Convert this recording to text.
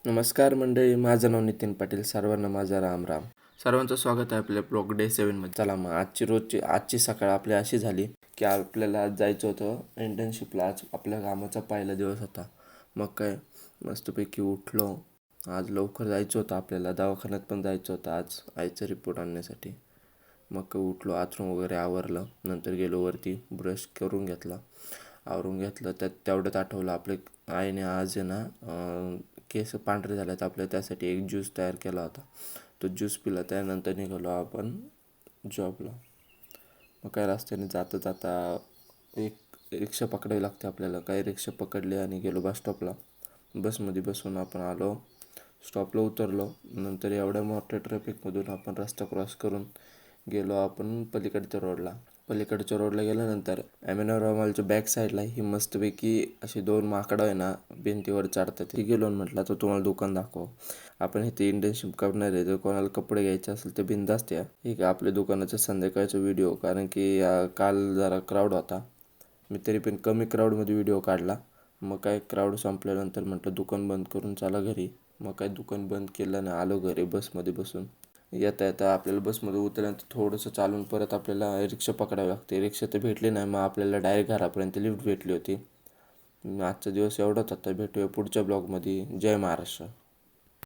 नमस्कार मंडळी, माझं नाव नितीन पाटील. सर्वांना माझा राम राम. सर्वांचं स्वागत आहे आपल्या ब्लॉग डे 7मध्ये. चला मग आजची सकाळ आपली अशी झाली की आपल्याला आज जायचं होतं इंटर्नशिपला. आज आपल्या कामाचा पहिला दिवस होता. मग काय मस्तपैकी उठलो. आज लवकर जायचं होतं आपल्याला, दवाखान्यात पण जायचं होतं आज आईचा रिपोर्ट आणण्यासाठी. मग काय उठलो, आथरून वगैरे आवरलं, नंतर गेलो वरती, ब्रश करून घेतला, आवरून घेतलं. तेवढ्यात आठवलं आपल्या आईने आज आहे ना केस पांढरे झालेत आपल्या, त्यासाठी एक ज्यूस तयार केला होता. तो ज्यूस पिला. त्यानंतर निघालो आपण जॉबला. मग काय रस्त्याने जाता जाता एक रिक्षा पकडावी लागते आपल्याला. काही रिक्षा पकडली आणि गेलो बस स्टॉपला. बसमध्ये बसून आपण आलो, स्टॉपला उतरलो. नंतर एवढ्या मोठ्या ट्रॅफिकमधून आपण रस्ता क्रॉस करून गेलो आपण पलीकडच्या रोडला गेल्यानंतर ॲमेनॉरा मॉलच्या बॅक साईडला ही मस्तपैकी अशी दोन माकडं आहे ना भिंतीवर चढतात. ती गेलो आणि म्हटलं तर तुम्हाला दुकान दाखव. आपण इथे इंटर्नशिप करणार आहे, जर कोणाला कपडे घ्यायचे असेल तर बिनधास्त या. ठीक आहे, आपल्या दुकानाचा संध्याकाळचा व्हिडिओ, कारण की काल जरा क्राऊड होता. मी तरी पण कमी क्राऊडमध्ये व्हिडिओ काढला. मग काय क्राऊड संपल्यानंतर म्हटलं दुकान बंद करून चला घरी. मग काय दुकान बंद केलं आणि आलो घरी बसमध्ये बसून. येता येता आपल्याला बसमध्ये उतरल्यानंतर थोडंसं चालून परत आपल्याला रिक्षा पकडावी लागते. रिक्षा तर भेटली नाही, मग आपल्याला डायरेक्ट घरापर्यंत लिफ्ट भेटली होती. आजचा दिवस एवढाच होता. भेटूया पुढच्या ब्लॉगमध्ये. जय महाराष्ट्र.